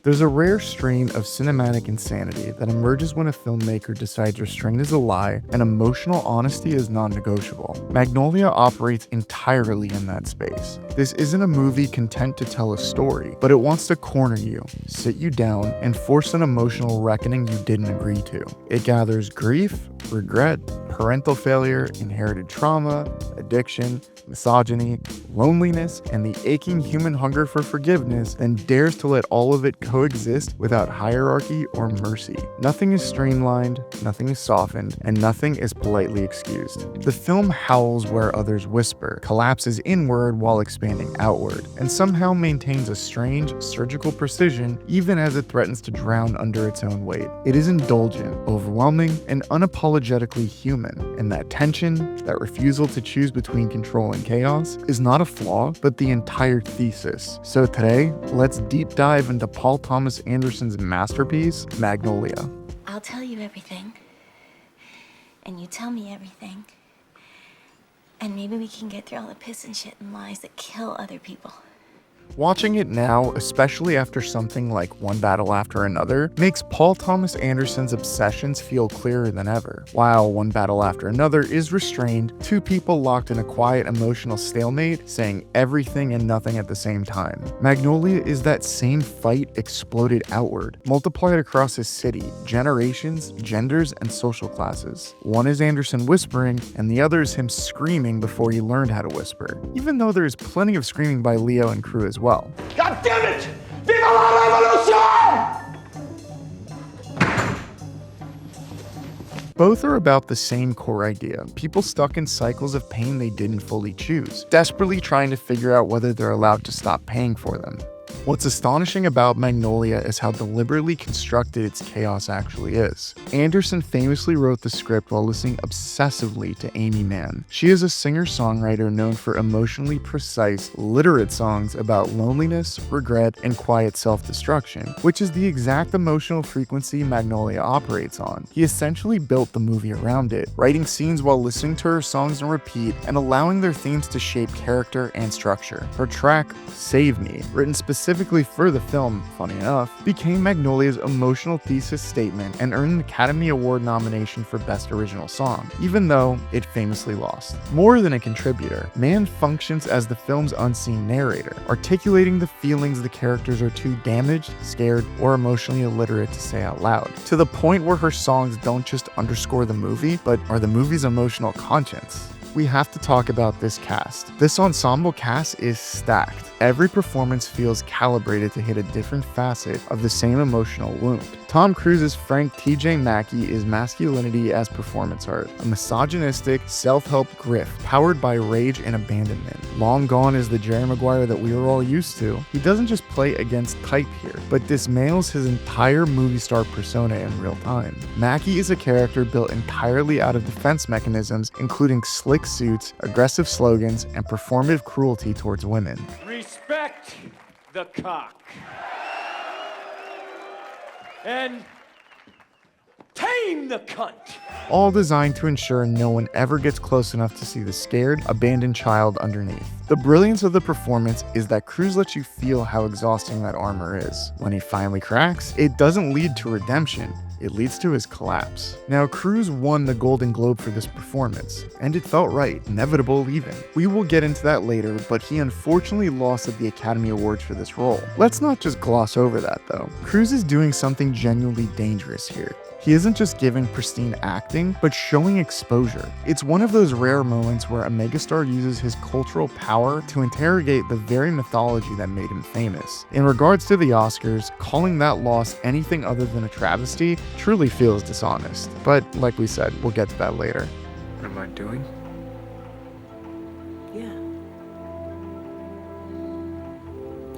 There's a rare strain of cinematic insanity that emerges when a filmmaker decides restraint is a lie and emotional honesty is non-negotiable. Magnolia operates entirely in that space. This isn't a movie content to tell a story, but it wants to corner you, sit you down, and force an emotional reckoning you didn't agree to. It gathers grief, regret, parental failure, inherited trauma, addiction, misogyny, loneliness, and the aching human hunger for forgiveness, then dares to let all of it coexist without hierarchy or mercy. Nothing is streamlined, nothing is softened, and nothing is politely excused. The film howls where others whisper, collapses inward while expanding outward, and somehow maintains a strange, surgical precision even as it threatens to drown under its own weight. It is indulgent, overwhelming, and unapologetically human, and that tension, that refusal to choose between control and chaos, is not a flaw, but the entire thesis. So today, let's deep dive into Paul Thomas Anderson's masterpiece, Magnolia. I'll tell you everything, and you tell me everything, and maybe we can get through all the piss and shit and lies that kill other people. Watching it now, especially after something like One Battle After Another, makes Paul Thomas Anderson's obsessions feel clearer than ever. While One Battle After Another is restrained, two people locked in a quiet emotional stalemate, saying everything and nothing at the same time. Magnolia is that same fight exploded outward, multiplied across his city, generations, genders, and social classes. One is Anderson whispering, and the other is him screaming before he learned how to whisper, even though there is plenty of screaming by Leo and crew as well. God damn it! Viva la revolution! Both are about the same core idea, people stuck in cycles of pain they didn't fully choose, desperately trying to figure out whether they're allowed to stop paying for them. What's astonishing about Magnolia is how deliberately constructed its chaos actually is. Anderson famously wrote the script while listening obsessively to Aimee Mann. She is a singer-songwriter known for emotionally precise, literate songs about loneliness, regret, and quiet self-destruction, which is the exact emotional frequency Magnolia operates on. He essentially built the movie around it, writing scenes while listening to her songs on repeat and allowing their themes to shape character and structure. Her track, Save Me, written specifically for the film, funny enough, became Magnolia's emotional thesis statement and earned an Academy Award nomination for Best Original Song, even though it famously lost. More than a contributor, Mann functions as the film's unseen narrator, articulating the feelings the characters are too damaged, scared, or emotionally illiterate to say out loud, to the point where her songs don't just underscore the movie, but are the movie's emotional conscience. We have to talk about this cast. This ensemble cast is stacked. Every performance feels calibrated to hit a different facet of the same emotional wound. Tom Cruise's Frank T.J. Mackey is masculinity as performance art, a misogynistic, self-help grift powered by rage and abandonment. Long gone is the Jerry Maguire that we are all used to. He doesn't just play against type here, but dismantles his entire movie star persona in real time. Mackey is a character built entirely out of defense mechanisms, including slick suits, aggressive slogans, and performative cruelty towards women. Respect the cock. And tame the cunt. All designed to ensure no one ever gets close enough to see the scared, abandoned child underneath. The brilliance of the performance is that Cruise lets you feel how exhausting that armor is. When he finally cracks, it doesn't lead to redemption. It leads to his collapse. Now, Cruise won the Golden Globe for this performance, and it felt right, inevitable even. We will get into that later, but he unfortunately lost at the Academy Awards for this role. Let's not just gloss over that though. Cruise is doing something genuinely dangerous here. He isn't just given pristine acting, but showing exposure. It's one of those rare moments where a megastar uses his cultural power to interrogate the very mythology that made him famous. In regards to the Oscars, calling that loss anything other than a travesty truly feels dishonest. But like we said, we'll get to that later. What am I doing? Yeah.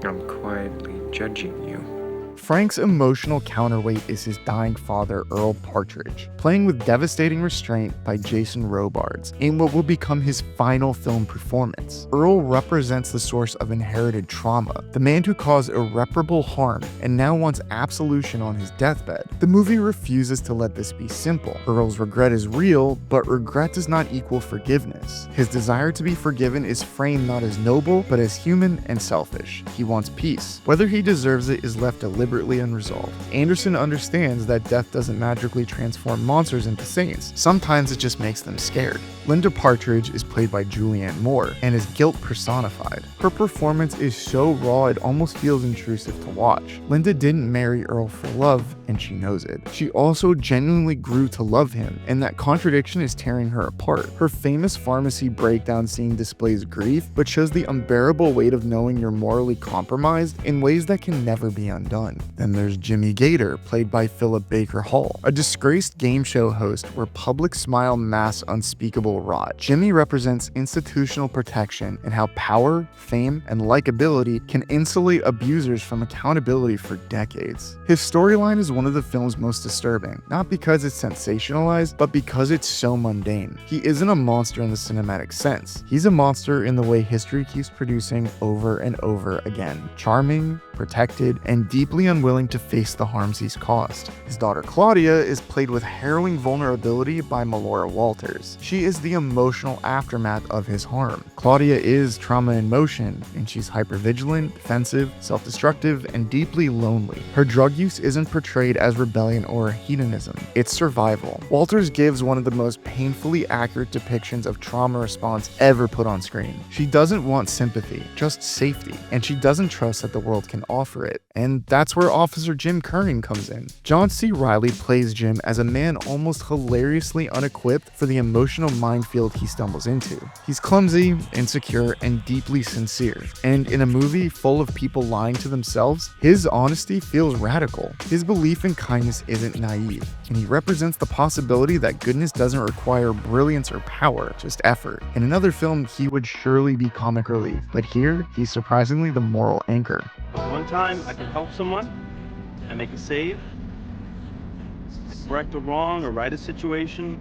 I'm quietly judging you. Frank's emotional counterweight is his dying father, Earl Partridge, playing with devastating restraint by Jason Robards in what will become his final film performance. Earl represents the source of inherited trauma, the man who caused irreparable harm and now wants absolution on his deathbed. The movie refuses to let this be simple. Earl's regret is real, but regret does not equal forgiveness. His desire to be forgiven is framed not as noble, but as human and selfish. He wants peace. Whether he deserves it is left to deliberately unresolved. Anderson understands that death doesn't magically transform monsters into saints. Sometimes it just makes them scared. Linda Partridge is played by Julianne Moore and is guilt personified. Her performance is so raw it almost feels intrusive to watch. Linda didn't marry Earl for love, and she knows it. She also genuinely grew to love him, and that contradiction is tearing her apart. Her famous pharmacy breakdown scene displays grief, but shows the unbearable weight of knowing you're morally compromised in ways that can never be undone. Then there's Jimmy Gator, played by Philip Baker Hall, a disgraced game show host where public smile masks unspeakable rot. Jimmy represents institutional protection and how power, fame, and likability can insulate abusers from accountability for decades. His storyline is one of the film's most disturbing, not because it's sensationalized, but because it's so mundane. He isn't a monster in the cinematic sense. He's a monster in the way history keeps producing over and over again. Charming, protected, and deeply unwilling to face the harms he's caused. His daughter Claudia is played with harrowing vulnerability by Melora Walters. She is the emotional aftermath of his harm. Claudia is trauma in motion, and she's hypervigilant, defensive, self-destructive, and deeply lonely. Her drug use isn't portrayed as rebellion or hedonism, it's survival. Walters gives one of the most painfully accurate depictions of trauma response ever put on screen. She doesn't want sympathy, just safety, and she doesn't trust that the world can offer it. And that's where Officer Jim Curran comes in. John C. Reilly plays Jim as a man almost hilariously unequipped for the emotional minefield he stumbles into. He's clumsy, insecure, and deeply sincere. And in a movie full of people lying to themselves, his honesty feels radical. His belief in kindness isn't naive, and he represents the possibility that goodness doesn't require brilliance or power, just effort. In another film, he would surely be comic relief, but here, he's surprisingly the moral anchor. One time I can help someone and make a save, correct a wrong or right a situation,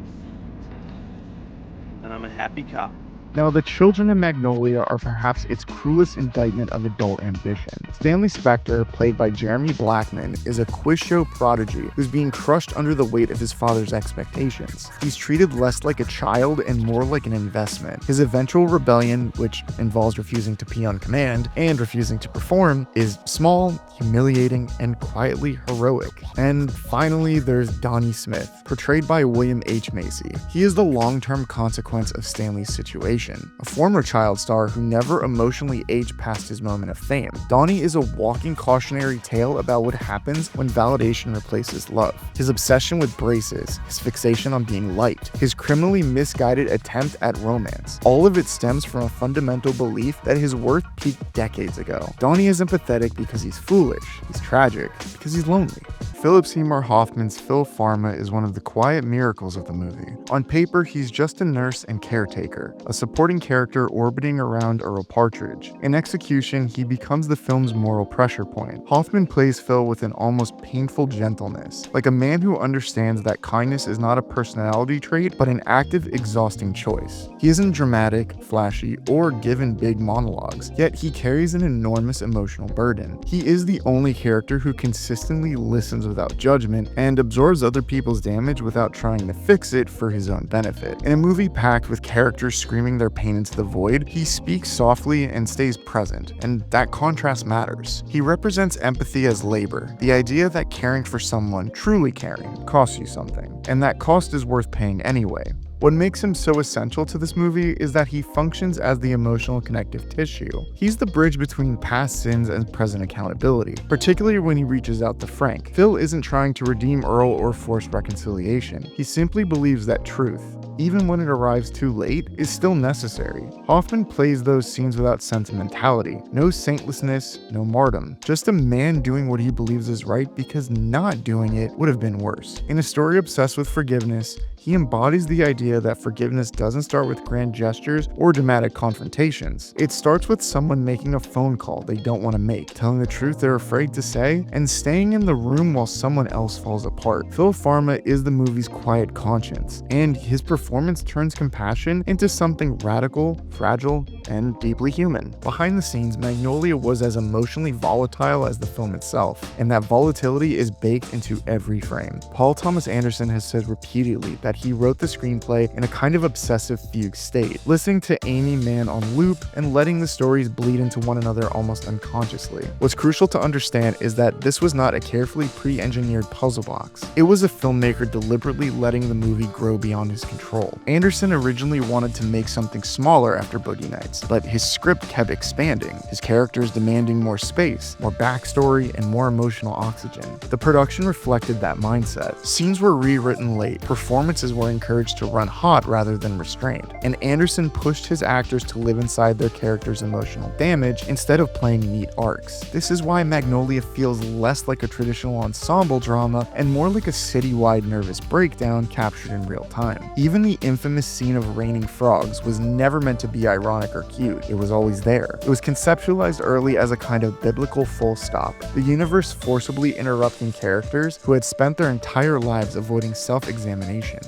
and I'm a happy cop. Now, the children in Magnolia are perhaps its cruelest indictment of adult ambition. Stanley Spector, played by Jeremy Blackman, is a quiz show prodigy who's being crushed under the weight of his father's expectations. He's treated less like a child and more like an investment. His eventual rebellion, which involves refusing to pee on command and refusing to perform, is small, humiliating, and quietly heroic. And finally, there's Donnie Smith, portrayed by William H. Macy. He is the long-term consequence of Stanley's situation. A former child star who never emotionally aged past his moment of fame. Donnie is a walking cautionary tale about what happens when validation replaces love. His obsession with braces, his fixation on being liked, his criminally misguided attempt at romance. All of it stems from a fundamental belief that his worth peaked decades ago. Donnie isn't pathetic because he's foolish. He's tragic because he's lonely. Philip Seymour Hoffman's Phil Pharma is one of the quiet miracles of the movie. On paper, he's just a nurse and caretaker, a supporting character orbiting around Earl Partridge. In execution, he becomes the film's moral pressure point. Hoffman plays Phil with an almost painful gentleness, like a man who understands that kindness is not a personality trait, but an active, exhausting choice. He isn't dramatic, flashy, or given big monologues, yet he carries an enormous emotional burden. He is the only character who consistently listens without judgment and absorbs other people's damage without trying to fix it for his own benefit. In a movie packed with characters screaming their pain into the void, he speaks softly and stays present, and that contrast matters. He represents empathy as labor, the idea that caring for someone, truly caring, costs you something, and that cost is worth paying anyway. What makes him so essential to this movie is that he functions as the emotional connective tissue. He's the bridge between past sins and present accountability, particularly when he reaches out to Frank. Phil isn't trying to redeem Earl or force reconciliation. He simply believes that truth, even when it arrives too late, is still necessary. Hoffman plays those scenes without sentimentality. No saintlessness, no martyrdom. Just a man doing what he believes is right because not doing it would have been worse. In a story obsessed with forgiveness, he embodies the idea that forgiveness doesn't start with grand gestures or dramatic confrontations. It starts with someone making a phone call they don't want to make, telling the truth they're afraid to say, and staying in the room while someone else falls apart. Phil Pharma is the movie's quiet conscience, and his performance turns compassion into something radical, fragile, and deeply human. Behind the scenes, Magnolia was as emotionally volatile as the film itself, and that volatility is baked into every frame. Paul Thomas Anderson has said repeatedly that that he wrote the screenplay in a kind of obsessive fugue state, listening to Aimee Mann on loop and letting the stories bleed into one another almost unconsciously. What's crucial to understand is that this was not a carefully pre-engineered puzzle box. It was a filmmaker deliberately letting the movie grow beyond his control. Anderson originally wanted to make something smaller after Boogie Nights, but his script kept expanding, his characters demanding more space, more backstory, and more emotional oxygen. The production reflected that mindset. Scenes were rewritten late, performances were encouraged to run hot rather than restrained, and Anderson pushed his actors to live inside their characters' emotional damage instead of playing neat arcs. This is why Magnolia feels less like a traditional ensemble drama and more like a citywide nervous breakdown captured in real time. Even the infamous scene of raining frogs was never meant to be ironic or cute. It was always there. It was conceptualized early as a kind of biblical full stop, the universe forcibly interrupting characters who had spent their entire lives avoiding self-examination.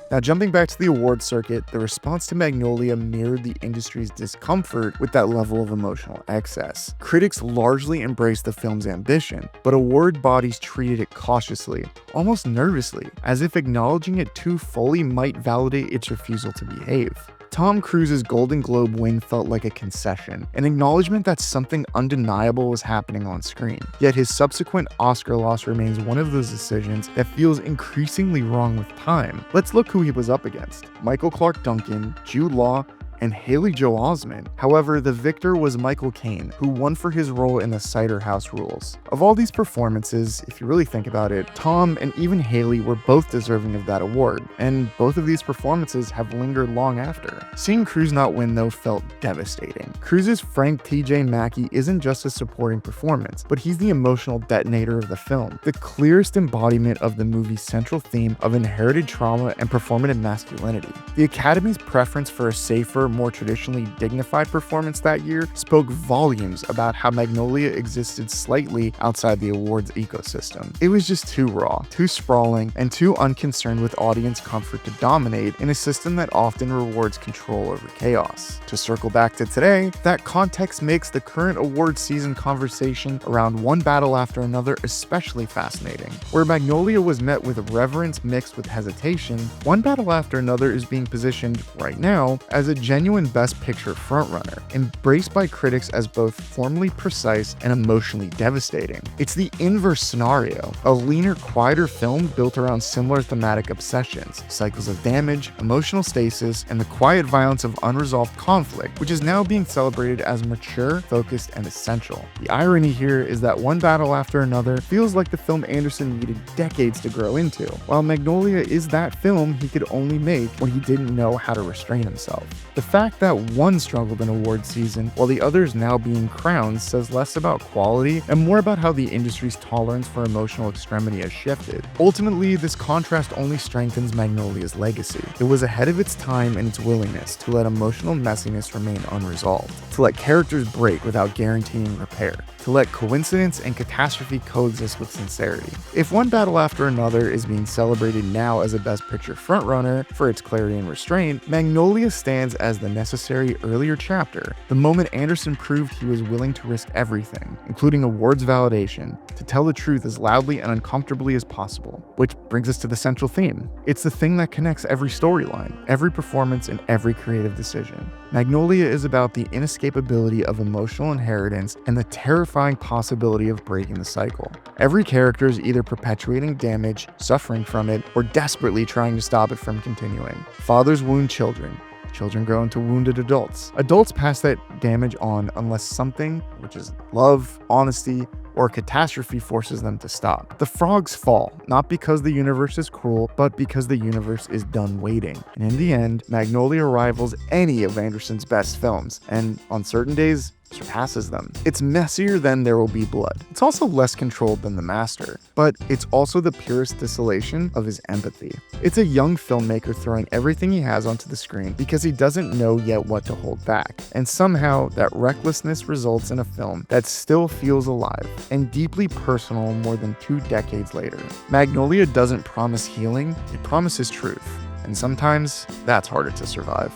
Now, jumping back to the awards circuit, the response to Magnolia mirrored the industry's discomfort with that level of emotional excess. Critics largely embraced the film's ambition, but award bodies treated it cautiously, almost nervously, as if acknowledging it too fully might validate its refusal to behave. Tom Cruise's Golden Globe win felt like a concession, an acknowledgement that something undeniable was happening on screen. Yet his subsequent Oscar loss remains one of those decisions that feels increasingly wrong with time. Let's look who he was up against. Michael Clark Duncan, Jude Law, and Haley Joel Osment. However, the victor was Michael Caine, who won for his role in The Cider House Rules. Of all these performances, if you really think about it, Tom and even Haley were both deserving of that award, and both of these performances have lingered long after. Seeing Cruise not win, though, felt devastating. Cruise's Frank T.J. Mackey isn't just a supporting performance, but he's the emotional detonator of the film, the clearest embodiment of the movie's central theme of inherited trauma and performative masculinity. The Academy's preference for a safer, more traditionally dignified performance that year spoke volumes about how Magnolia existed slightly outside the awards ecosystem. It was just too raw, too sprawling, and too unconcerned with audience comfort to dominate in a system that often rewards control over chaos. To circle back to today, that context makes the current awards season conversation around One Battle After Another especially fascinating. Where Magnolia was met with reverence mixed with hesitation, One Battle After Another is being positioned right now as a genuine Best Picture frontrunner, embraced by critics as both formally precise and emotionally devastating. It's the inverse scenario, a leaner, quieter film built around similar thematic obsessions, cycles of damage, emotional stasis, and the quiet violence of unresolved conflict, which is now being celebrated as mature, focused, and essential. The irony here is that One Battle After Another feels like the film Anderson needed decades to grow into, while Magnolia is that film he could only make when he didn't know how to restrain himself. The fact that one struggled in awards season while the other is now being crowned says less about quality and more about how the industry's tolerance for emotional extremity has shifted. Ultimately, this contrast only strengthens Magnolia's legacy. It was ahead of its time in its willingness to let emotional messiness remain unresolved, to let characters break without guaranteeing repair, to let coincidence and catastrophe coexist with sincerity. If One Battle After Another is being celebrated now as a Best Picture frontrunner for its clarity and restraint, Magnolia stands as the necessary earlier chapter, the moment Anderson proved he was willing to risk everything, including awards validation, to tell the truth as loudly and uncomfortably as possible. Which brings us to the central theme. It's the thing that connects every storyline, every performance, and every creative decision. Magnolia is about the inescapability of emotional inheritance and the terrifying possibility of breaking the cycle. Every character is either perpetuating damage, suffering from it, or desperately trying to stop it from continuing. Fathers wound children. Children grow into wounded adults. Adults pass that damage on unless something, which is love, honesty, or catastrophe forces them to stop. The frogs fall, not because the universe is cruel, but because the universe is done waiting. And in the end, Magnolia rivals any of Anderson's best films, and on certain days, surpasses them. It's messier than There Will Be Blood. It's also less controlled than The Master, but it's also the purest distillation of his empathy. It's a young filmmaker throwing everything he has onto the screen because he doesn't know yet what to hold back. And somehow, that recklessness results in a film that still feels alive and deeply personal more than 2 decades later. Magnolia doesn't promise healing, it promises truth. And sometimes, that's harder to survive.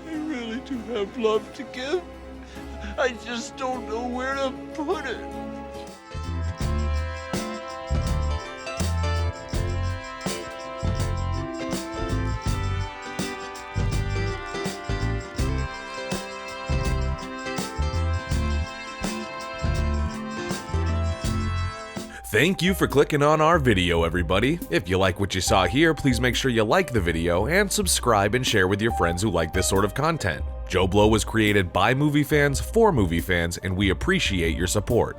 I really do have love to give. I just don't know where to put it. Thank you for clicking on our video, everybody. If you like what you saw here, please make sure you like the video and subscribe and share with your friends who like this sort of content. JoBlo was created by movie fans for movie fans, and we appreciate your support.